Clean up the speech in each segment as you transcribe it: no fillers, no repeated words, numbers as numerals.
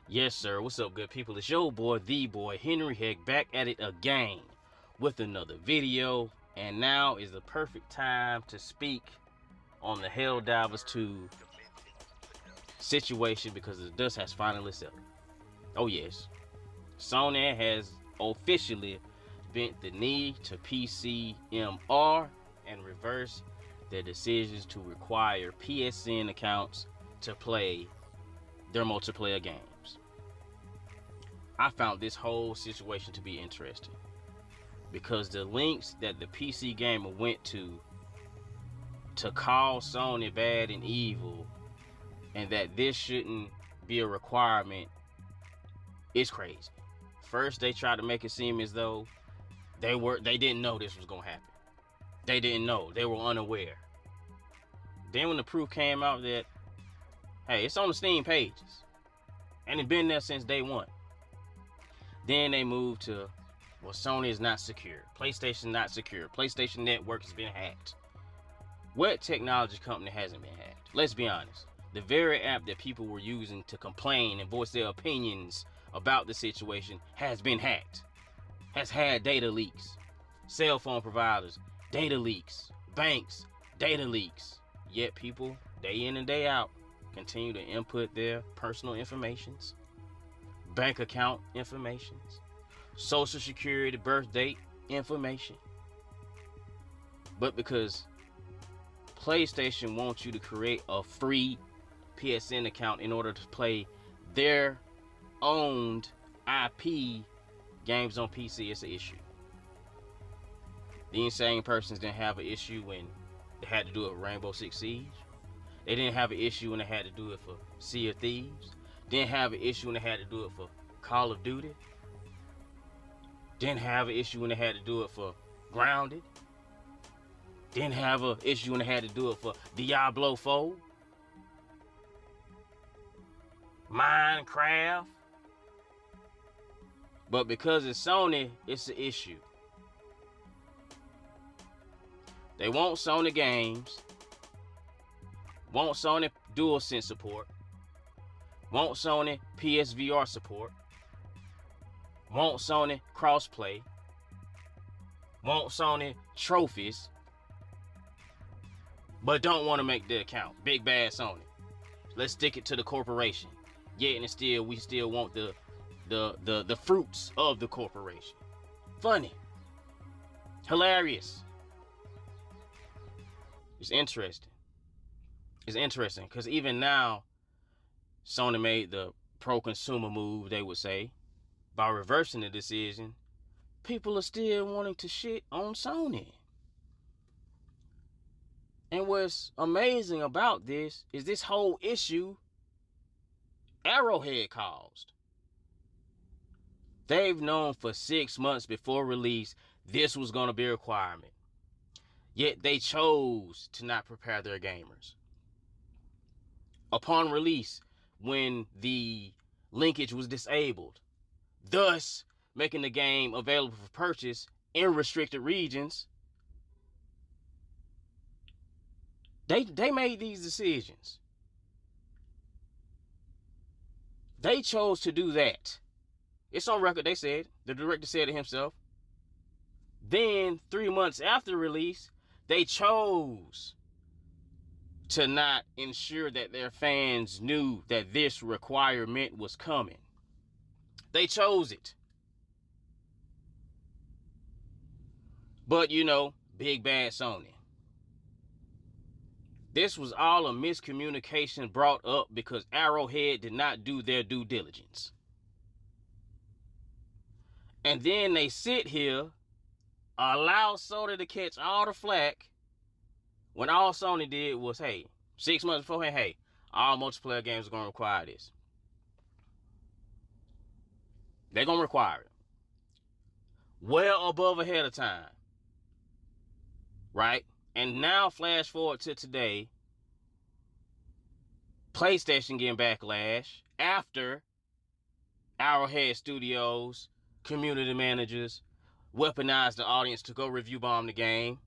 Yes, sir. What's up, good people? It's your boy, the boy, Henry Heck, back at it again with another video. And now is the perfect time to speak on the Helldivers 2 situation because the dust has finally settled. Oh, yes. Sony has officially bent the knee to PCMR and reversed their decisions to require PSN accounts to play their multiplayer games. I found this whole situation to be interesting because the links that the PC gamer went to call Sony bad and evil and that this shouldn't be a requirement is crazy. First, they tried to make it seem as though they didn't know this was gonna happen. They didn't know. They were unaware. Then when the proof came out that, hey, it's on the Steam pages and it's been there since day one. Then they moved to, well, Sony is not secure. PlayStation not secure. PlayStation Network has been hacked. What technology company hasn't been hacked? Let's be honest. The very app that people were using to complain and voice their opinions about the situation has been hacked. Has had data leaks. Cell phone providers, data leaks. Banks, data leaks. Yet people, day in and day out, continue to input their personal informations. Bank account information, social security, birth date information. But because PlayStation wants you to create a free PSN account in order to play their owned IP games on PC, it's an issue. The Insane Persons didn't have an issue when they had to do it with Rainbow Six Siege. They didn't have an issue when they had to do it for Sea of Thieves. Didn't have an issue when they had to do it for Call of Duty. Didn't have an issue when they had to do it for Grounded. Didn't have an issue when they had to do it for Diablo 4. Minecraft. But because it's Sony, it's an issue. They want Sony games. Want Sony DualSense support. Want Sony PSVR support. Want Sony crossplay. Want Sony trophies. But don't want to make the account. Big bad Sony. Let's stick it to the corporation. Yet and still we still want the fruits of the corporation. Funny. Hilarious. It's interesting. It's interesting because even now Sony made the pro-consumer move, they would say, by reversing the decision. People are still wanting to shit on Sony. And what's amazing about this is this whole issue Arrowhead caused. They've known for 6 months before release this was going to be a requirement. Yet they chose to not prepare their gamers. Upon release, when the linkage was disabled, thus making the game available for purchase in restricted regions, they made these decisions. They chose to do that. It's on record, they said. The director said it himself. Then, 3 months after release, they chose to not ensure that their fans knew that this requirement was coming. They chose it. But, big bad Sony. This was all a miscommunication brought up because Arrowhead did not do their due diligence. And then they sit here, allow Sony to catch all the flack, when all Sony did was, hey, 6 months beforehand, hey, all multiplayer games are going to require this. They're going to require it. Well above ahead of time. Right? And now flash forward to today. PlayStation getting backlash after Arrowhead Studios, community managers, weaponized the audience to go review bomb the game.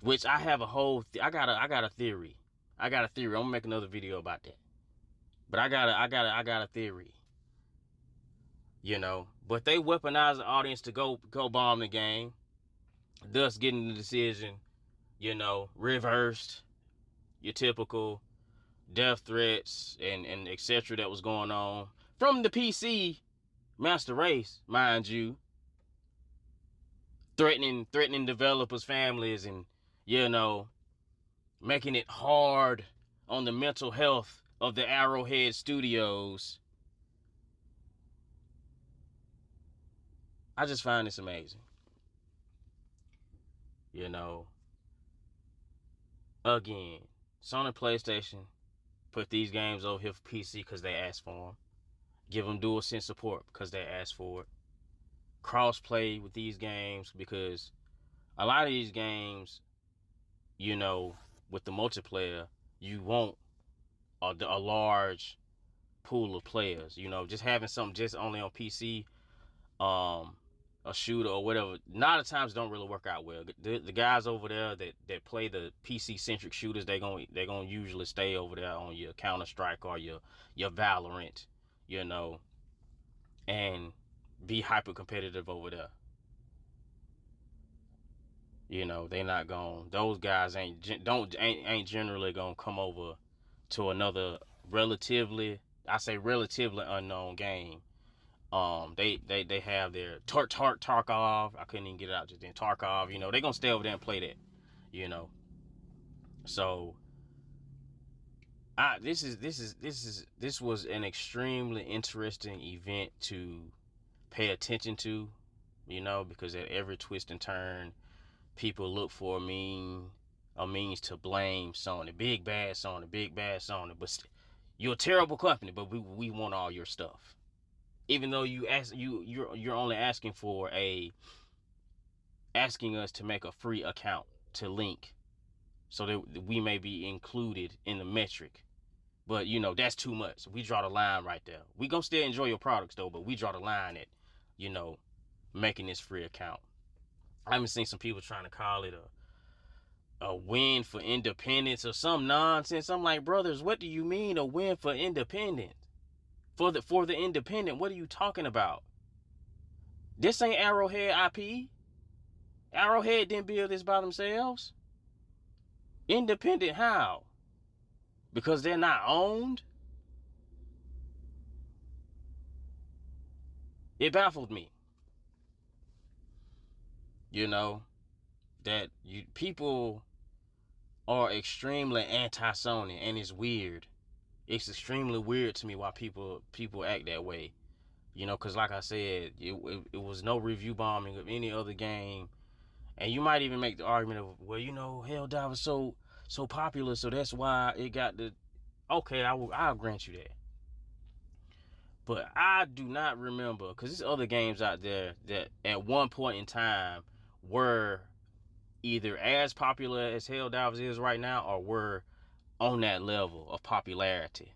Which I have a whole, I got a theory. I'm gonna make another video about that. But I got a theory. You know, but they weaponize the audience to go bomb the game, thus getting the decision, you know, reversed. Your typical death threats and etc. that was going on from the PC master race, mind you, threatening developers' families, and you know, making it hard on the mental health of the Arrowhead Studios. I just find this amazing. You know, again, Sony PlayStation put these games over here for PC because they asked for them. Give them DualSense support because they asked for it. Cross-play with these games because a lot of these games, you know, with the multiplayer, you want a large pool of players. You know, just having something just only on PC, a shooter or whatever, a lot of times don't really work out well. The guys over there that play the PC centric shooters, they're gonna usually stay over there on your Counter-Strike or your Valorant, you know, and be hyper competitive over there. You know, they not going. Those guys ain't generally gonna come over to another relatively unknown game. They have their Tarkov. I couldn't even get it out just then. Tarkov. You know, they gonna stay over there and play that. You know, so this was an extremely interesting event to pay attention to. You know, because at every twist and turn, people look for a means to blame Sony. Big bad Sony. But you're a terrible company, but we want all your stuff. Even though you're only asking us to make a free account to link so that we may be included in the metric. But you know, that's too much. We draw the line right there. We gonna still enjoy your products though, but we draw the line at, you know, making this free account. I haven't seen some people trying to call it a win for independence or some nonsense. I'm like, brothers, what do you mean a win for independence? For the independent, what are you talking about? This ain't Arrowhead IP. Arrowhead didn't build this by themselves. Independent how? Because they're not owned? It baffled me. You know, that people are extremely anti-Sony, and it's weird. It's extremely weird to me why people act that way. You know, because like I said, it was no review bombing of any other game. And you might even make the argument of, well, you know, Helldivers so popular, so that's why it got the... Okay, I'll grant you that. But I do not remember, because there's other games out there that at one point in time were either as popular as Helldivers is right now, or were on that level of popularity.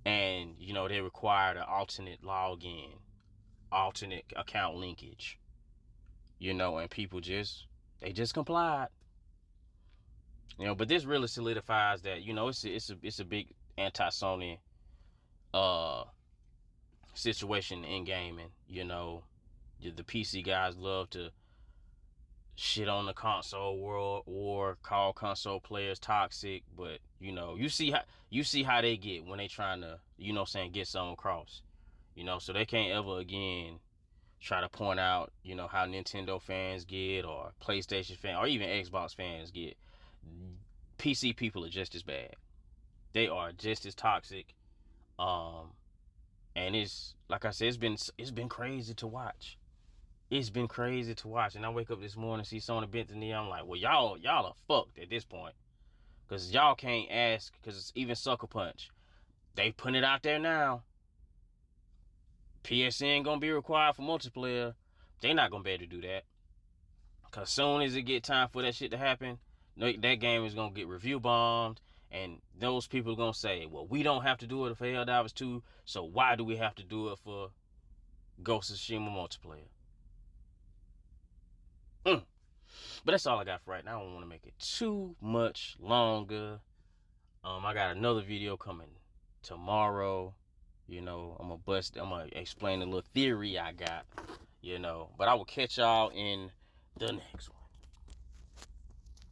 And, you know, they required an alternate login, alternate account linkage. You know, and people just complied. You know, but this really solidifies that, you know, it's a big anti-Sony situation in gaming. You know, the PC guys love to shit on the console world war, call console players toxic, but you know, you see how they get when they trying to, you know, saying get something across. You know, so they can't ever again try to point out, you know, how Nintendo fans get, or PlayStation fans, or even Xbox fans get. PC people are just as bad. They are just as toxic. And it's like I said, it's been crazy to watch. It's been crazy to watch. And I wake up this morning, see Sony bent the knee. I'm like, well, y'all are fucked at this point. Because y'all can't ask, because it's even Sucker Punch. They putting it out there now. PSN gonna be required for multiplayer. They not gonna be able to do that. Because soon as it get time for that shit to happen, that game is gonna get review bombed. And those people are gonna say, well, we don't have to do it for Helldivers 2, so why do we have to do it for Ghost of Tsushima multiplayer? But that's all I got for right now. I don't want to make it too much longer. I got another video coming tomorrow. You know, I'm gonna explain a little theory I got, you know. But I will catch y'all in the next one.